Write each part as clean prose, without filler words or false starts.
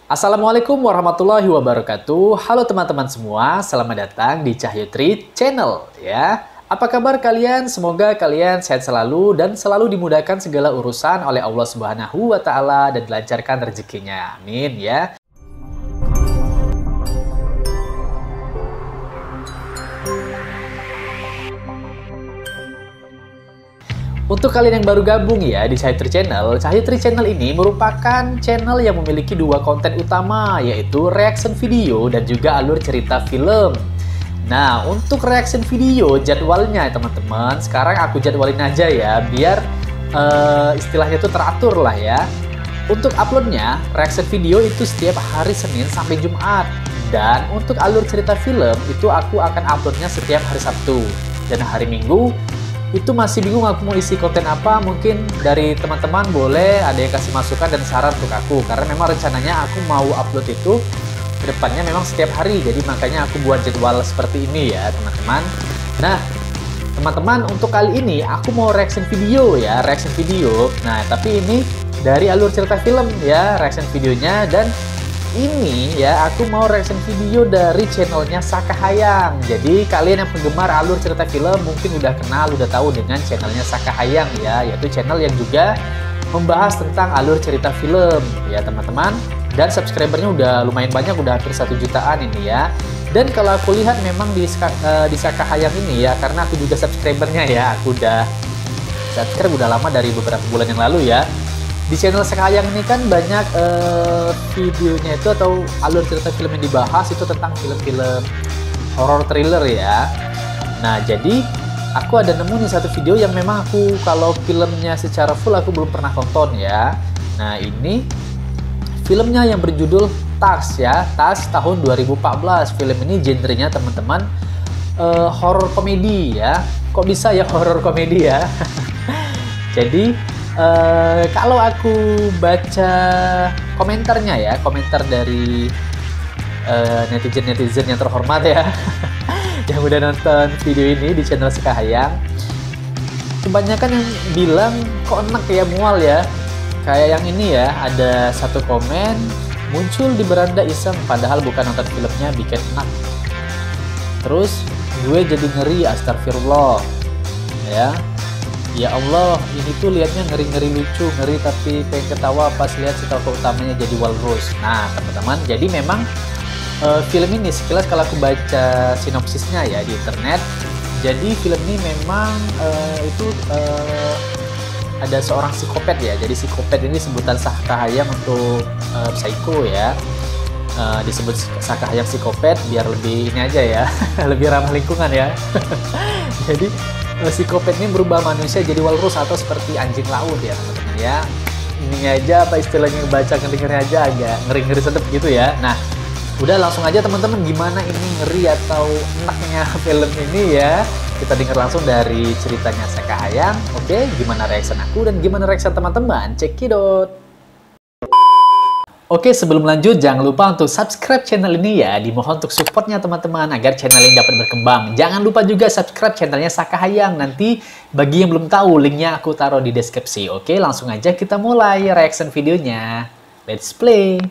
Assalamualaikum warahmatullahi wabarakatuh. Halo teman-teman semua, selamat datang di Cahyo Tri Channel ya. Apa kabar kalian? Semoga kalian sehat selalu dan selalu dimudahkan segala urusan oleh Allah Subhanahu wa taala dan dilancarkan rezekinya. Amin ya. Untuk kalian yang baru gabung ya di Cahyo Tri Channel ini merupakan channel yang memiliki dua konten utama, yaitu reaction video dan juga alur cerita film. Nah, untuk reaction video jadwalnya ya teman-teman, sekarang aku jadwalin aja ya, biar istilahnya itu teratur lah ya. Untuk uploadnya, reaction video itu setiap hari Senin sampai Jumat. Dan untuk alur cerita film itu aku akan uploadnya setiap hari Sabtu. Dan hari Minggu itu masih bingung aku mau isi konten apa. Mungkin dari teman-teman boleh ada yang kasih masukan dan saran untuk aku, karena memang rencananya aku mau upload itu kedepannya memang setiap hari, jadi makanya aku buat jadwal seperti ini ya teman-teman. Nah teman-teman, untuk kali ini aku mau reaction video ya, nah tapi ini dari alur cerita film ya reaction videonya. Dan ini ya aku mau reaction video dari channelnya Saka Hayang. Jadi kalian yang penggemar alur cerita film mungkin udah kenal, udah tahu dengan channelnya Saka Hayang ya, yaitu channel yang juga membahas tentang alur cerita film ya teman-teman. Dan subscribernya udah lumayan banyak, udah hampir 1 jutaan ini ya. Dan kalau aku lihat memang di Saka Hayang ini ya, karena aku juga subscribernya ya, aku udah subscribe udah lama dari beberapa bulan yang lalu ya. Di channel Saka Hayang ini kan banyak videonya itu atau alur cerita film yang dibahas itu tentang film-film horror thriller ya. Nah jadi aku ada nemu nih satu video yang memang aku kalau filmnya secara full aku belum pernah tonton ya. Nah ini filmnya yang berjudul Tas ya, Tas tahun 2014. Film ini genrenya teman-teman horror komedi ya. Kok bisa ya horror komedi ya? Jadi kalau aku baca komentarnya ya, komentar dari netizen yang terhormat ya yang udah nonton video ini di channel Saka Hayang, kebanyakan yang bilang kok enak ya, mual ya. Kayak yang ini ya, ada satu komen, muncul di beranda iseng padahal bukan nonton filmnya bikin enak. Terus gue jadi ngeri, astagfirullah ya. Ya Allah, ini tuh liatnya ngeri-ngeri lucu, ngeri tapi pengen ketawa pas lihat si tokoh utamanya jadi walrus. Nah teman-teman, jadi memang film ini sekilas kalau aku baca sinopsisnya ya di internet, jadi film ini memang ada seorang psikopat ya. Jadi psikopat ini sebutan Saka Hayang untuk psycho ya. Disebut Saka Hayang psikopat biar lebih ini aja ya, lebih ramah lingkungan ya. Jadi psikopat ini berubah manusia jadi walrus atau seperti anjing laut ya teman-teman ya. Ini aja apa istilahnya, baca dengernya aja agak ngeri-ngeri sedep gitu ya. Nah udah langsung aja teman-teman, gimana ini ngeri atau enaknya film ini ya, kita dengar langsung dari ceritanya Saka Hayang. Oke, gimana reaction aku dan gimana reaction teman-teman, cekidot. Oke, sebelum lanjut jangan lupa untuk subscribe channel ini ya. Dimohon untuk supportnya teman-teman agar channel ini dapat berkembang. Jangan lupa juga subscribe channelnya Saka Hayang. Nanti bagi yang belum tahu, linknya aku taruh di deskripsi. Oke, langsung aja kita mulai reaction videonya. Let's play.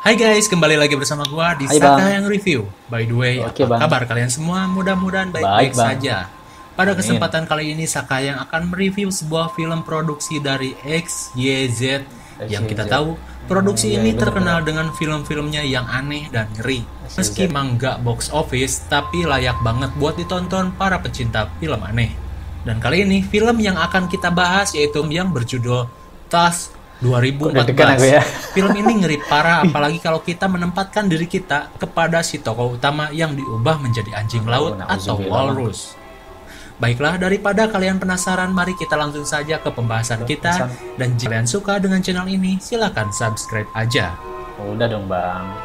Hai guys, kembali lagi bersama gua di Saka Hayang Review. By the way, Oke, apa kabar kalian semua? Mudah-mudahan baik-baik saja. Pada kesempatan kali ini Saka Hayang akan mereview sebuah film produksi dari XYZ. Yang kita tahu, produksi ini terkenal dengan film-filmnya yang aneh dan ngeri. Meski memang nggak box office, tapi layak banget buat ditonton para pecinta film aneh. Dan kali ini, film yang akan kita bahas yaitu yang berjudul Tas 2014. Film ini ngeri parah, apalagi kalau kita menempatkan diri kita kepada si tokoh utama yang diubah menjadi anjing laut atau walrus. Baiklah, daripada kalian penasaran, mari kita langsung saja ke pembahasan kita. Dan jika kalian suka dengan channel ini, silahkan subscribe aja. Udah dong bang.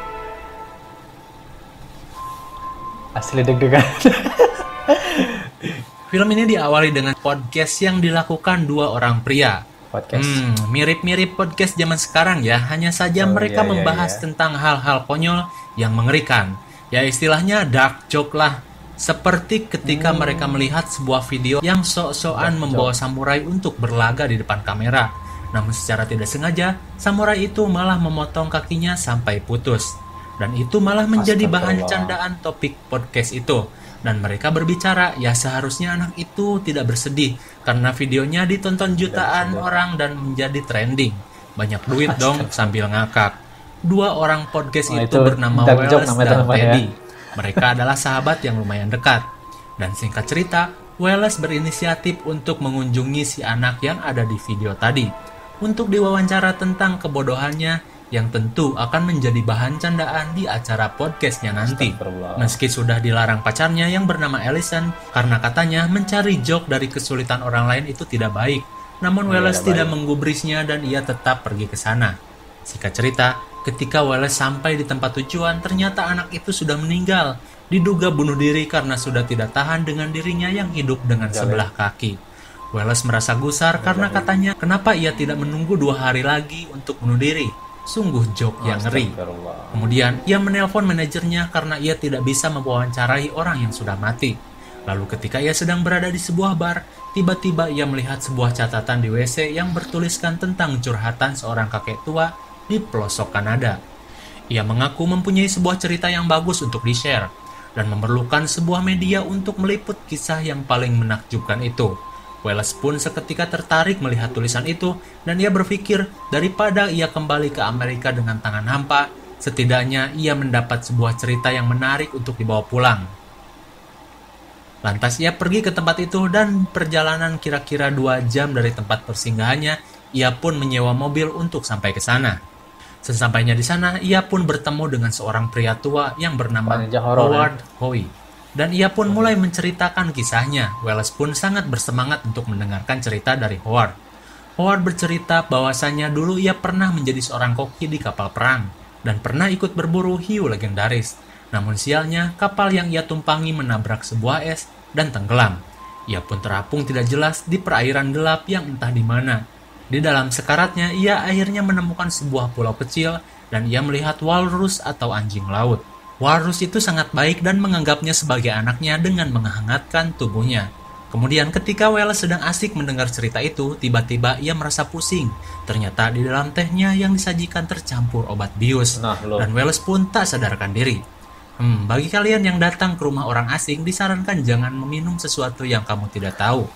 Asli deg-degan. Film ini diawali dengan podcast yang dilakukan dua orang pria. Mirip-mirip podcast zaman sekarang ya. Hanya saja mereka membahas tentang hal-hal konyol yang mengerikan. Ya istilahnya dark joke lah. Seperti ketika mereka melihat sebuah video yang sok-sokan membawa samurai untuk berlaga di depan kamera. Namun secara tidak sengaja, samurai itu malah memotong kakinya sampai putus. Dan itu malah menjadi bahan candaan topik podcast itu. Dan mereka berbicara, ya seharusnya anak itu tidak bersedih karena videonya ditonton jutaan orang dan menjadi trending. Banyak duit dong sambil ngakak. Dua orang podcast itu bernama Wallace dan Teddy. Mereka adalah sahabat yang lumayan dekat. Dan singkat cerita, Wallace berinisiatif untuk mengunjungi si anak yang ada di video tadi untuk diwawancara tentang kebodohannya yang tentu akan menjadi bahan candaan di acara podcastnya nanti. Meski sudah dilarang pacarnya yang bernama Allison karena katanya mencari joke dari kesulitan orang lain itu tidak baik. Namun Wallace tidak menggubrisnya dan ia tetap pergi ke sana. Singkat cerita, ketika Wallace sampai di tempat tujuan, ternyata anak itu sudah meninggal. Diduga bunuh diri karena sudah tidak tahan dengan dirinya yang hidup dengan sebelah kaki. Wallace merasa gusar karena katanya kenapa ia tidak menunggu 2 hari lagi untuk bunuh diri. Sungguh joke yang ngeri. Kemudian ia menelpon manajernya karena ia tidak bisa mewawancarai orang yang sudah mati. Lalu ketika ia sedang berada di sebuah bar, tiba-tiba ia melihat sebuah catatan di WC yang bertuliskan tentang curhatan seorang kakek tua di pelosok Kanada. Ia mengaku mempunyai sebuah cerita yang bagus untuk di-share dan memerlukan sebuah media untuk meliput kisah yang paling menakjubkan itu. Wallace pun seketika tertarik melihat tulisan itu dan ia berpikir daripada ia kembali ke Amerika dengan tangan hampa, setidaknya ia mendapat sebuah cerita yang menarik untuk dibawa pulang. Lantas ia pergi ke tempat itu dan perjalanan kira-kira 2 jam dari tempat persinggahannya, ia pun menyewa mobil untuk sampai ke sana. Sesampainya di sana, ia pun bertemu dengan seorang pria tua yang bernama Howard Hoey. Dan ia pun mulai menceritakan kisahnya. Wallace pun sangat bersemangat untuk mendengarkan cerita dari Howard. Howard bercerita bahwasannya dulu ia pernah menjadi seorang koki di kapal perang dan pernah ikut berburu hiu legendaris. Namun sialnya, kapal yang ia tumpangi menabrak sebuah es dan tenggelam. Ia pun terapung tidak jelas di perairan gelap yang entah di mana. Di dalam sekaratnya, ia akhirnya menemukan sebuah pulau kecil dan ia melihat walrus atau anjing laut. Walrus itu sangat baik dan menganggapnya sebagai anaknya dengan menghangatkan tubuhnya. Kemudian ketika Wallace sedang asik mendengar cerita itu, tiba-tiba ia merasa pusing. Ternyata di dalam tehnya yang disajikan tercampur obat bius. Dan Wallace pun tak sadarkan diri. Bagi kalian yang datang ke rumah orang asing, disarankan jangan meminum sesuatu yang kamu tidak tahu.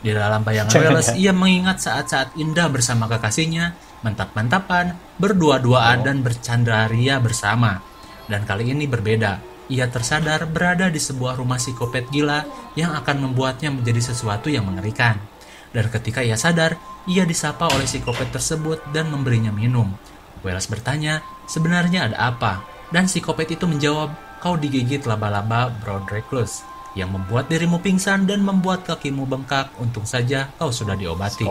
Di dalam bayangan Wallace, ia mengingat saat-saat indah bersama kekasihnya, mantap-mantapan, berdua-duaan dan bercandaria bersama. Dan kali ini berbeda. Ia tersadar berada di sebuah rumah psikopat gila yang akan membuatnya menjadi sesuatu yang mengerikan. Dan ketika ia sadar, ia disapa oleh psikopat tersebut dan memberinya minum. Wallace bertanya, sebenarnya ada apa? Dan psikopat itu menjawab, kau digigit laba-laba brown recluse yang membuat dirimu pingsan dan membuat kakimu bengkak. Untung saja kau sudah diobati.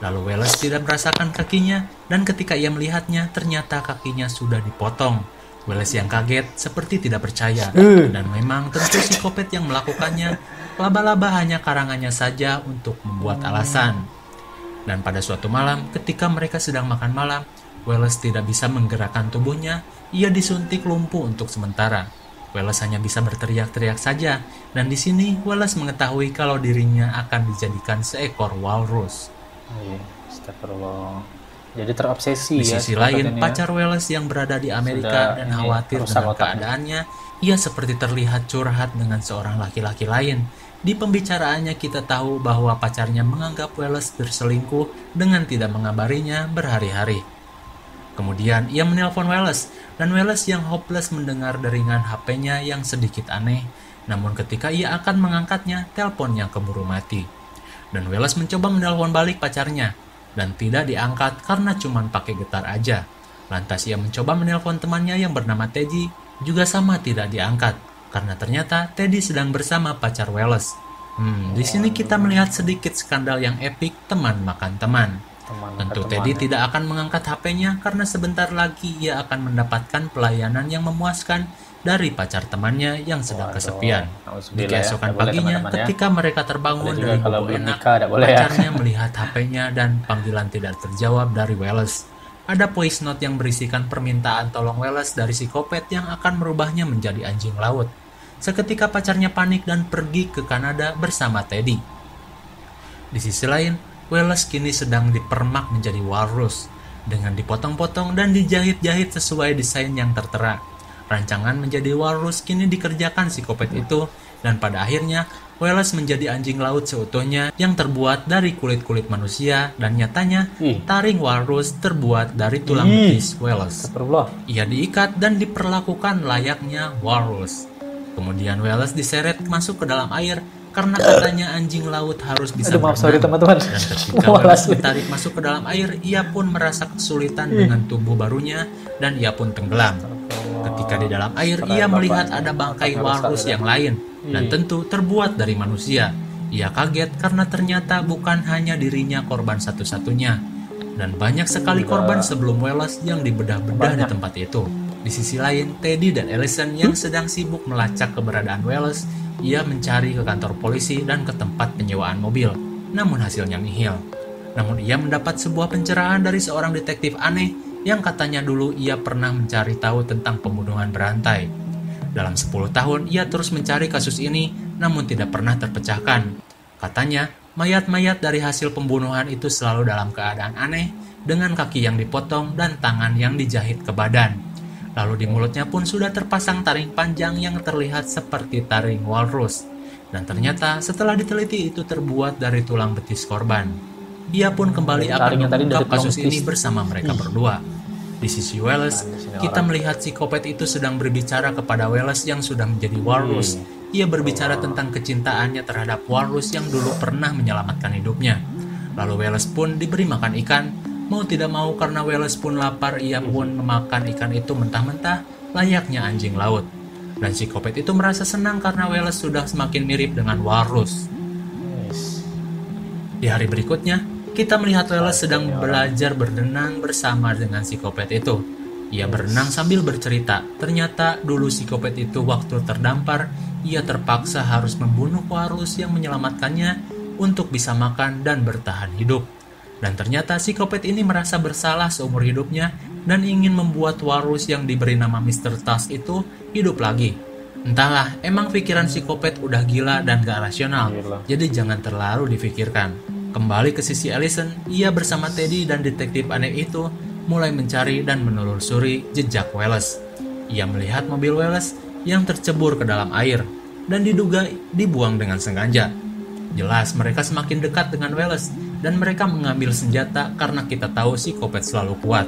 Lalu Wallace tidak merasakan kakinya, dan ketika ia melihatnya, ternyata kakinya sudah dipotong. Wallace yang kaget seperti tidak percaya, dan memang tentu psikopat yang melakukannya. Laba-laba hanya karangannya saja untuk membuat alasan. Dan pada suatu malam, ketika mereka sedang makan malam, Wallace tidak bisa menggerakkan tubuhnya. Ia disuntik lumpuh untuk sementara. Wallace hanya bisa berteriak-teriak saja, dan di sini Wallace mengetahui kalau dirinya akan dijadikan seekor walrus. Astagfirullah. Jadi terobsesi. Di sisi lain, pacar Wallace yang berada di Amerika dan khawatir dengan keadaannya, ia seperti terlihat curhat dengan seorang laki-laki lain. Di pembicaraannya kita tahu bahwa pacarnya menganggap Wallace berselingkuh dengan tidak mengabarinya berhari-hari. Kemudian ia menelpon Wallace, dan Wallace yang hopeless mendengar deringan HP-nya yang sedikit aneh. Namun ketika ia akan mengangkatnya, teleponnya keburu mati. Dan Wallace mencoba menelpon balik pacarnya, dan tidak diangkat karena cuma pakai getar aja. Lantas ia mencoba menelpon temannya yang bernama Teddy, juga sama tidak diangkat, karena ternyata Teddy sedang bersama pacar Wallace. Di sini kita melihat sedikit skandal yang epik teman makan teman. Tentu Teddy tidak akan mengangkat HP-nya karena sebentar lagi ia akan mendapatkan pelayanan yang memuaskan dari pacar temannya yang sedang kesepian. Di keesokan paginya, ketika mereka terbangun dari bobo enak, pacarnya melihat HP-nya dan panggilan tidak terjawab dari Wallace. Ada voice note yang berisikan permintaan tolong Wallace dari psikopat yang akan merubahnya menjadi anjing laut. Seketika pacarnya panik dan pergi ke Kanada bersama Teddy. Di sisi lain, Wallace kini sedang dipermak menjadi walrus, dengan dipotong-potong dan dijahit-jahit sesuai desain yang tertera. Rancangan menjadi walrus kini dikerjakan psikopat itu, dan pada akhirnya Wallace menjadi anjing laut seutuhnya yang terbuat dari kulit-kulit manusia, dan nyatanya taring walrus terbuat dari tulang betis Wallace. Ia diikat dan diperlakukan layaknya walrus. Kemudian Wallace diseret masuk ke dalam air karena katanya anjing laut harus bisa berenang. Teman-teman. Dan ketika Wallace ditarik masuk ke dalam air, ia pun merasa kesulitan dengan tubuh barunya dan ia pun tenggelam. Ketika di dalam air, ia melihat ada bangkai walrus yang lain dan tentu terbuat dari manusia. Ia kaget karena ternyata bukan hanya dirinya korban satu-satunya, dan banyak sekali korban sebelum Wallace yang dibedah-bedah di tempat itu. Di sisi lain, Teddy dan Allison yang sedang sibuk melacak keberadaan Wallace. Ia mencari ke kantor polisi dan ke tempat penyewaan mobil, namun hasilnya nihil. Namun ia mendapat sebuah pencerahan dari seorang detektif aneh yang katanya dulu ia pernah mencari tahu tentang pembunuhan berantai. Dalam 10 tahun ia terus mencari kasus ini, namun tidak pernah terpecahkan. Katanya, mayat-mayat dari hasil pembunuhan itu selalu dalam keadaan aneh, dengan kaki yang dipotong dan tangan yang dijahit ke badan. Lalu di mulutnya pun sudah terpasang taring panjang yang terlihat seperti taring walrus. Dan ternyata setelah diteliti itu terbuat dari tulang betis korban. Ia pun kembali akan mengungkap kasus ini bersama mereka berdua. Di sisi Wallace, kita melihat psikopat itu sedang berbicara kepada Wallace yang sudah menjadi walrus. Ia berbicara tentang kecintaannya terhadap walrus yang dulu pernah menyelamatkan hidupnya. Lalu Wallace pun diberi makan ikan. Mau tidak mau karena Wallace pun lapar, ia pun memakan ikan itu mentah-mentah layaknya anjing laut. Dan psikopat itu merasa senang karena Wallace sudah semakin mirip dengan walrus. Di hari berikutnya, kita melihat Wallace sedang belajar berenang bersama dengan psikopat itu. Ia berenang sambil bercerita. Ternyata dulu psikopat itu waktu terdampar, ia terpaksa harus membunuh walrus yang menyelamatkannya untuk bisa makan dan bertahan hidup. Dan ternyata psikopat ini merasa bersalah seumur hidupnya dan ingin membuat walrus yang diberi nama Mr. Tusk itu hidup lagi. Entahlah, emang pikiran psikopat udah gila dan gak rasional, jadi jangan terlalu difikirkan. Kembali ke sisi Allison, ia bersama Teddy dan detektif aneh itu mulai mencari dan menelusuri jejak Wallace. Ia melihat mobil Wallace yang tercebur ke dalam air dan diduga dibuang dengan sengaja. Jelas mereka semakin dekat dengan Wallace dan mereka mengambil senjata karena kita tahu psikopat selalu kuat.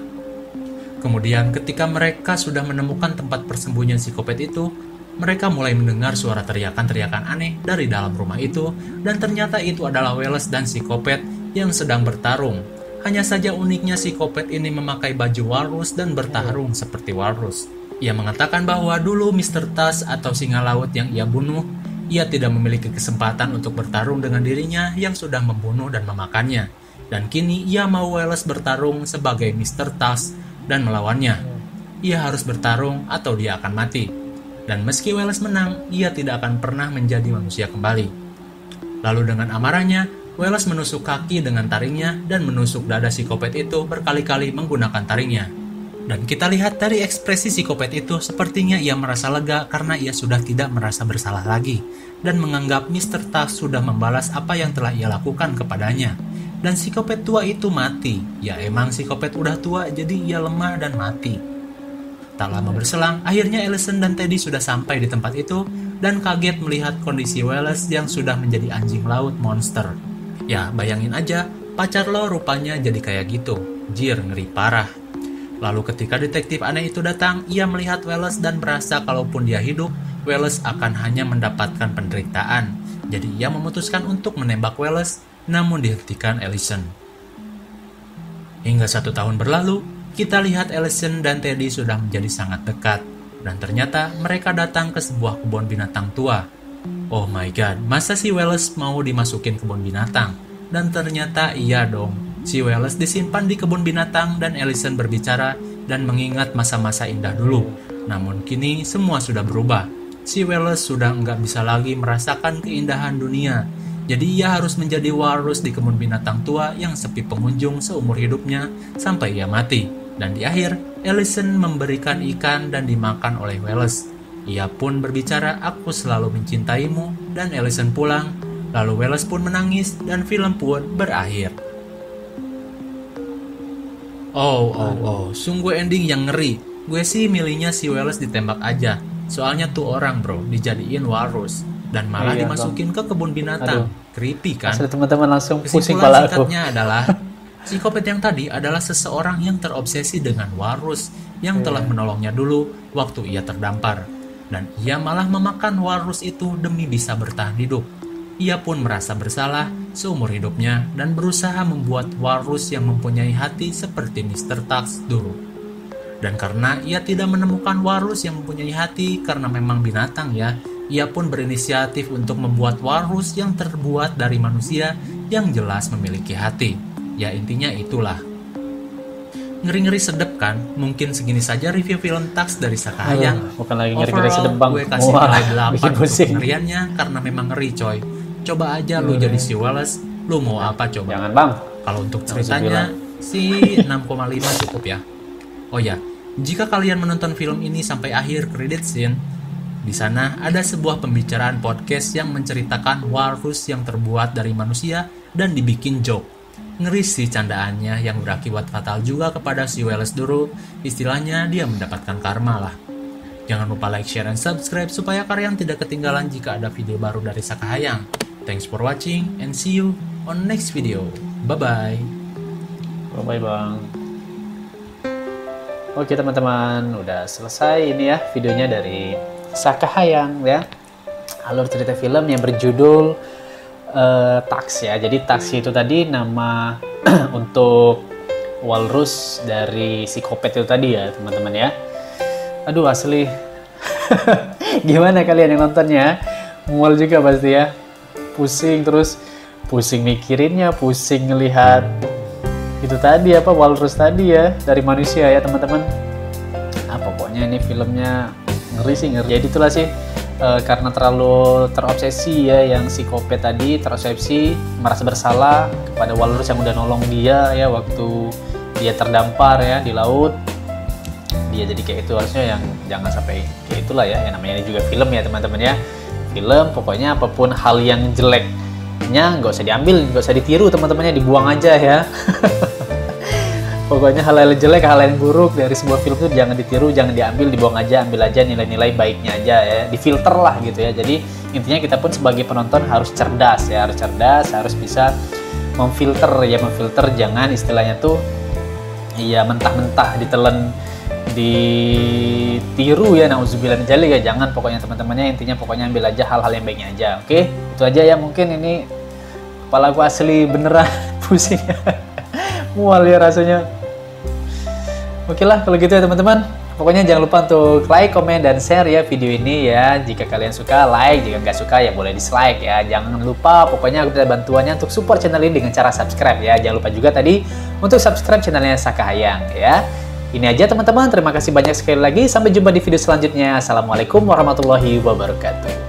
Kemudian ketika mereka sudah menemukan tempat persembunyian psikopat itu, mereka mulai mendengar suara teriakan-teriakan aneh dari dalam rumah itu, dan ternyata itu adalah Wallace dan psikopat yang sedang bertarung. Hanya saja uniknya psikopat ini memakai baju walrus dan bertarung seperti walrus. Ia mengatakan bahwa dulu Mr. Tusk atau singa laut yang ia bunuh, ia tidak memiliki kesempatan untuk bertarung dengan dirinya yang sudah membunuh dan memakannya. Dan kini ia mau Wallace bertarung sebagai Mr. Tusk dan melawannya. Ia harus bertarung atau dia akan mati. Dan meski Wallace menang, ia tidak akan pernah menjadi manusia kembali. Lalu dengan amarahnya, Wallace menusuk kaki dengan taringnya dan menusuk dada psikopat itu berkali-kali menggunakan taringnya. Dan kita lihat dari ekspresi psikopat itu, sepertinya ia merasa lega karena ia sudah tidak merasa bersalah lagi dan menganggap Mr. Tusk sudah membalas apa yang telah ia lakukan kepadanya. Dan psikopat tua itu mati. Ya emang psikopat udah tua, jadi ia lemah dan mati. Tak lama berselang, akhirnya Allison dan Teddy sudah sampai di tempat itu dan kaget melihat kondisi Wallace yang sudah menjadi anjing laut monster. Ya bayangin aja, pacar lo rupanya jadi kayak gitu. Jir, ngeri parah. Lalu ketika detektif aneh itu datang, ia melihat Wallace dan merasa kalaupun dia hidup, Wallace akan hanya mendapatkan penderitaan. Jadi ia memutuskan untuk menembak Wallace, namun dihentikan Allison. Hingga 1 tahun berlalu, kita lihat Allison dan Teddy sudah menjadi sangat dekat. Dan ternyata mereka datang ke sebuah kebun binatang tua. Oh my god, masa si Wallace mau dimasukin kebun binatang? Dan ternyata iya dong. Si Wallace disimpan di kebun binatang dan Allison berbicara dan mengingat masa-masa indah dulu. Namun kini semua sudah berubah. Si Wallace sudah nggak bisa lagi merasakan keindahan dunia. Jadi ia harus menjadi walrus di kebun binatang tua yang sepi pengunjung seumur hidupnya sampai ia mati. Dan di akhir, Allison memberikan ikan dan dimakan oleh Wallace. Ia pun berbicara, "Aku selalu mencintaimu," dan Allison pulang. Lalu Wallace pun menangis dan film pun berakhir. Sungguh ending yang ngeri. Gue sih milihnya si Wallace ditembak aja. Soalnya tuh orang bro dijadiin walrus dan malah dimasukin ke kebun binatang. Creepy kan? Asli teman-teman langsung pusing kepala aku. Singkatnya adalah psikopat yang tadi adalah seseorang yang terobsesi dengan walrus yang telah menolongnya dulu waktu ia terdampar. Dan ia malah memakan walrus itu demi bisa bertahan hidup. Ia pun merasa bersalah seumur hidupnya dan berusaha membuat walrus yang mempunyai hati seperti Mr. Tux dulu. Dan karena ia tidak menemukan walrus yang mempunyai hati karena memang binatang ya, ia pun berinisiatif untuk membuat walrus yang terbuat dari manusia yang jelas memiliki hati. Ya intinya itulah. Ngeri-ngeri sedep kan? Mungkin segini saja review film Tux dari Sakahayang. Bukan lagi ngeri-ngeri sedep bang. Gue kasih nilai 8 untuk ngeriannya karena memang ngeri coy. Coba aja lu jadi si Wallace, lu mau apa coba? Jangan bang. Kalau untuk ceritanya si 6,5 cukup ya. Oh ya, jika kalian menonton film ini sampai akhir credit scene, di sana ada sebuah pembicaraan podcast yang menceritakan walrus yang terbuat dari manusia dan dibikin joke. Ngeri sih candaannya yang berakibat fatal juga kepada si Wallace dulu. Istilahnya dia mendapatkan karma lah. Jangan lupa like, share, dan subscribe supaya kalian tidak ketinggalan jika ada video baru dari Sakahayang. Thanks for watching and see you on next video. Bye-bye. Bye-bye bang. Oke teman-teman, udah selesai ini ya videonya dari Sakahayang ya. Alur cerita film yang berjudul Tux ya. Jadi Tux itu tadi nama untuk walrus dari psikopat itu tadi ya teman-teman ya. Aduh asli. Gimana kalian yang nontonnya? Mual juga pasti ya. Pusing terus, pusing mikirinnya, pusing ngelihat itu tadi apa walrus tadi ya dari manusia ya teman-teman. Nah pokoknya ini filmnya ngeri sih, ngeri. Jadi itulah sih karena terlalu terobsesi ya yang psikopat tadi, terobsesi merasa bersalah kepada walrus yang udah nolong dia ya waktu dia terdampar ya di laut. Dia jadi kayak itu, harusnya yang jangan sampai kayak itulah ya. Yang namanya ini juga film ya teman-teman ya. Film pokoknya apapun hal yang jeleknya nggak usah diambil, nggak usah ditiru teman-temannya, dibuang aja ya. Pokoknya hal-hal jelek, hal yang buruk dari sebuah film itu jangan ditiru, jangan diambil, dibuang aja, ambil aja nilai-nilai baiknya aja ya, difilter lah gitu ya. Jadi intinya kita pun sebagai penonton harus cerdas ya, harus cerdas, harus bisa memfilter ya, memfilter, jangan istilahnya tuh ya mentah-mentah ditelan, ditiru ya, nauzubillah min dzalik ya, jangan pokoknya teman-temannya. Intinya pokoknya ambil aja hal-hal yang baiknya aja. Oke, itu aja ya. Mungkin ini kepala aku asli beneran pusing mual ya rasanya. Oke lah kalau gitu ya teman-teman. Pokoknya jangan lupa untuk like, komen, dan share ya video ini ya. Jika kalian suka like, jika nggak suka ya boleh dislike ya. Jangan lupa pokoknya aku minta bantuannya untuk support channel ini dengan cara subscribe ya. Jangan lupa juga tadi untuk subscribe channelnya Sakahayang ya. Ini aja teman-teman, terima kasih banyak sekali lagi. Sampai jumpa di video selanjutnya. Assalamualaikum warahmatullahi wabarakatuh.